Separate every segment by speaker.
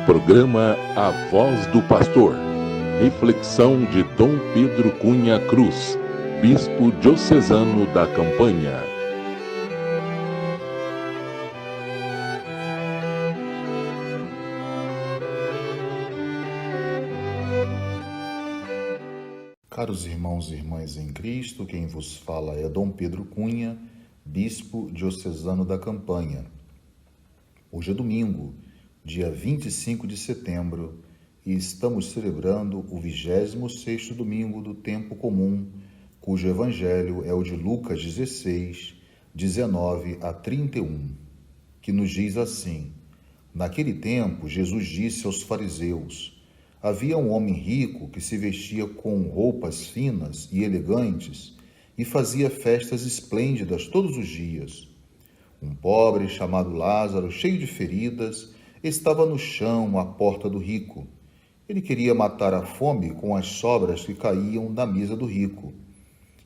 Speaker 1: Programa A Voz do Pastor. Reflexão de Dom Pedro Cunha Cruz, Bispo Diocesano da Campanha.
Speaker 2: Caros irmãos e irmãs em Cristo, quem vos fala é Dom Pedro Cunha, Bispo Diocesano da Campanha. Hoje é domingo, dia 25 de setembro, e estamos celebrando o 26º domingo do tempo comum, cujo evangelho é o de Lucas 16, 19 a 31, que nos diz assim: Naquele tempo, Jesus disse aos fariseus: Havia um homem rico que se vestia com roupas finas e elegantes e fazia festas esplêndidas todos os dias. Um pobre chamado Lázaro, cheio de feridas, estava no chão à porta do rico. Ele queria matar a fome com as sobras que caíam da mesa do rico.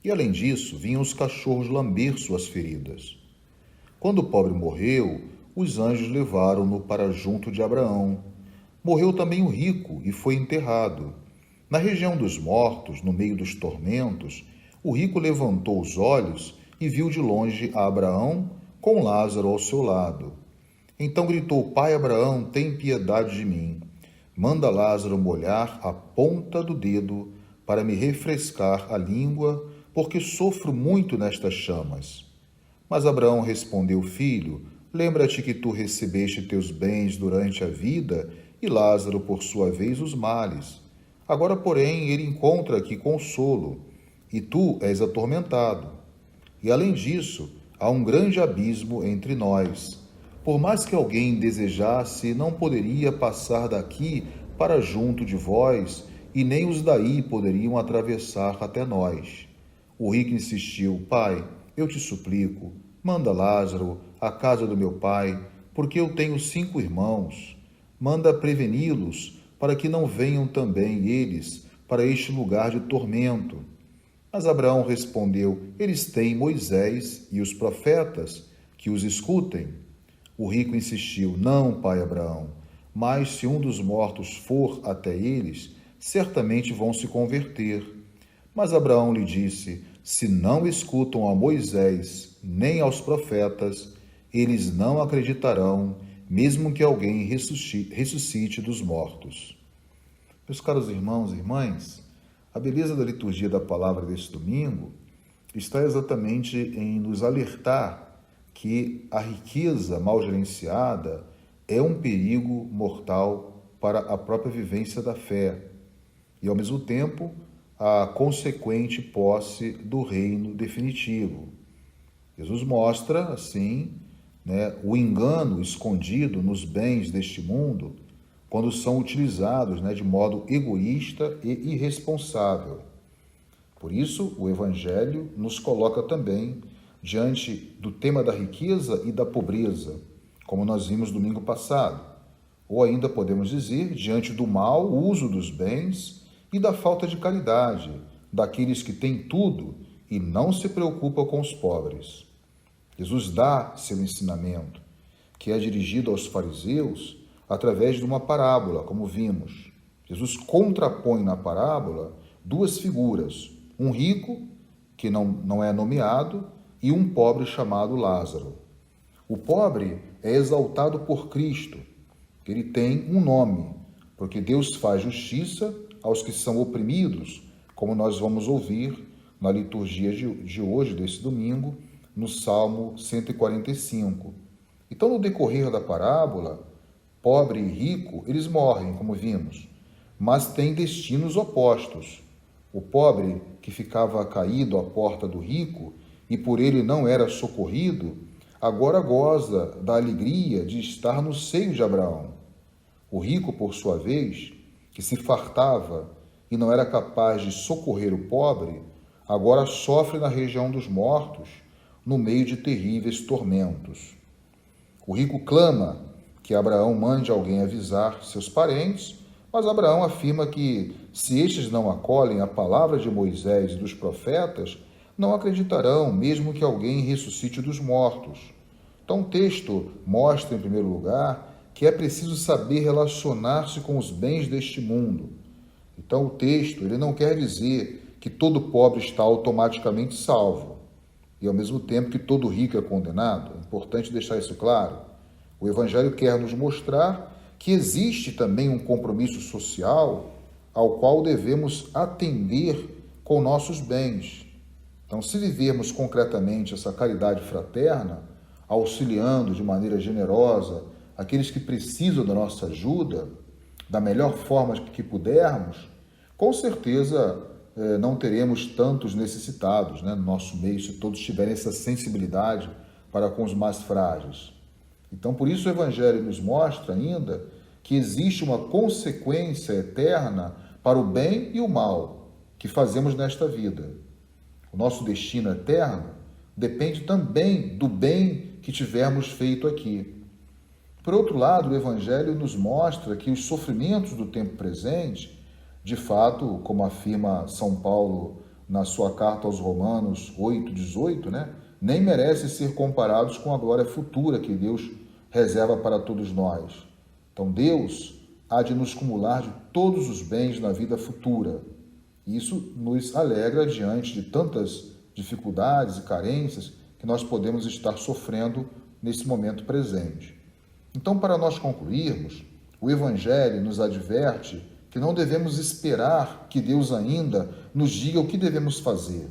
Speaker 2: E além disso, vinham os cachorros lamber suas feridas. Quando o pobre morreu, os anjos levaram-no para junto de Abraão. Morreu também o rico e foi enterrado. Na região dos mortos, no meio dos tormentos, o rico levantou os olhos e viu de longe a Abraão com Lázaro ao seu lado. Então gritou: Pai Abraão, tem piedade de mim. Manda Lázaro molhar a ponta do dedo para me refrescar a língua, porque sofro muito nestas chamas. Mas Abraão respondeu: Filho, lembra-te que tu recebeste teus bens durante a vida e Lázaro, por sua vez, os males. Agora, porém, ele encontra aqui consolo, e tu és atormentado. E, além disso, há um grande abismo entre nós. Por mais que alguém desejasse, não poderia passar daqui para junto de vós, e nem os daí poderiam atravessar até nós. O rico insistiu: Pai, eu te suplico, manda Lázaro à casa do meu pai, porque eu tenho 5 irmãos. Manda preveni-los, para que não venham também eles para este lugar de tormento. Mas Abraão respondeu: Eles têm Moisés e os profetas, que os escutem. O rico insistiu: Não, pai Abraão, mas se um dos mortos for até eles, certamente vão se converter. Mas Abraão lhe disse: Se não escutam a Moisés nem aos profetas, eles não acreditarão, mesmo que alguém ressuscite dos mortos. Meus caros irmãos e irmãs, a beleza da liturgia da palavra deste domingo está exatamente em nos alertar que a riqueza mal gerenciada é um perigo mortal para a própria vivência da fé e, ao mesmo tempo, a consequente posse do reino definitivo. Jesus mostra, assim, o engano escondido nos bens deste mundo quando são utilizados de modo egoísta e irresponsável. Por isso, o Evangelho nos coloca também diante do tema da riqueza e da pobreza, como nós vimos domingo passado. Ou ainda podemos dizer, diante do mau uso dos bens e da falta de caridade daqueles que têm tudo e não se preocupam com os pobres. Jesus dá seu ensinamento, que é dirigido aos fariseus através de uma parábola, como vimos. Jesus contrapõe na parábola 2 figuras, um rico, que não é nomeado, e um pobre chamado Lázaro. O pobre é exaltado por Cristo. Ele tem um nome, porque Deus faz justiça aos que são oprimidos, como nós vamos ouvir na liturgia de hoje, desse domingo, no Salmo 145. Então, no decorrer da parábola, pobre e rico, eles morrem, como vimos, mas têm destinos opostos. O pobre, que ficava caído à porta do rico e por ele não era socorrido, agora goza da alegria de estar no seio de Abraão. O rico, por sua vez, que se fartava e não era capaz de socorrer o pobre, agora sofre na região dos mortos, no meio de terríveis tormentos. O rico clama que Abraão mande alguém avisar seus parentes, mas Abraão afirma que, se estes não acolhem a palavra de Moisés e dos profetas, não acreditarão, mesmo que alguém ressuscite dos mortos. Então o texto mostra, em primeiro lugar, que é preciso saber relacionar-se com os bens deste mundo. Então, o texto ele não quer dizer que todo pobre está automaticamente salvo e, ao mesmo tempo, que todo rico é condenado. É importante deixar isso claro. O Evangelho quer nos mostrar que existe também um compromisso social ao qual devemos atender com nossos bens. Então, se vivermos concretamente essa caridade fraterna, auxiliando de maneira generosa aqueles que precisam da nossa ajuda, da melhor forma que pudermos, com certeza não teremos tantos necessitados, no nosso meio, se todos tiverem essa sensibilidade para com os mais frágeis. Então, por isso o Evangelho nos mostra ainda que existe uma consequência eterna para o bem e o mal que fazemos nesta vida. O nosso destino eterno depende também do bem que tivermos feito aqui. Por outro lado, o Evangelho nos mostra que os sofrimentos do tempo presente, de fato, como afirma São Paulo na sua carta aos Romanos 8:18, nem merecem ser comparados com a glória futura que Deus reserva para todos nós. Então, Deus há de nos cumular de todos os bens na vida futura. Isso nos alegra diante de tantas dificuldades e carências que nós podemos estar sofrendo nesse momento presente. Então, para nós concluirmos, o Evangelho nos adverte que não devemos esperar que Deus ainda nos diga o que devemos fazer.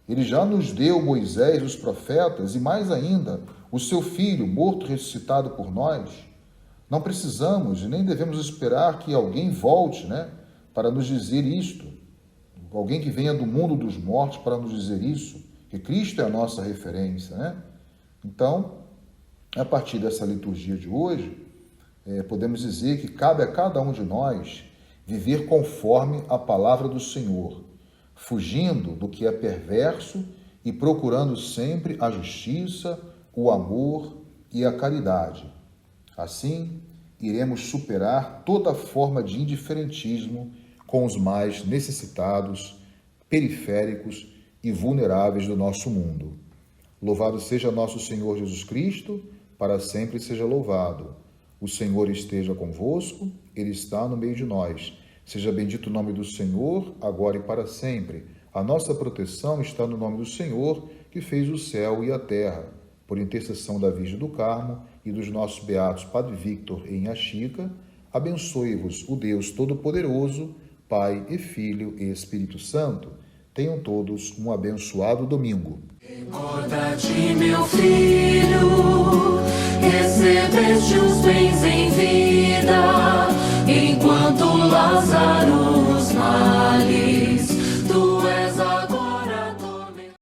Speaker 2: Ele já nos deu Moisés, os profetas e, mais ainda, o seu Filho, morto e ressuscitado por nós. Não precisamos e nem devemos esperar que alguém volte, para nos dizer isto. Alguém que venha do mundo dos mortos para nos dizer isso, que Cristo é a nossa referência, Então, a partir dessa liturgia de hoje, podemos dizer que cabe a cada um de nós viver conforme a palavra do Senhor, fugindo do que é perverso e procurando sempre a justiça, o amor e a caridade. Assim, iremos superar toda forma de indiferentismo com os mais necessitados, periféricos e vulneráveis do nosso mundo. Louvado seja nosso Senhor Jesus Cristo, para sempre seja louvado. O Senhor esteja convosco, Ele está no meio de nós. Seja bendito o nome do Senhor, agora e para sempre. A nossa proteção está no nome do Senhor, que fez o céu e a terra. Por intercessão da Virgem do Carmo e dos nossos beatos Padre Victor e Inha Chica, abençoe-vos o Deus Todo-Poderoso, Pai e Filho e Espírito Santo. Tenham todos um abençoado domingo.
Speaker 3: Recorda-te, meu filho, recebeste os bens em vida, enquanto Lázaro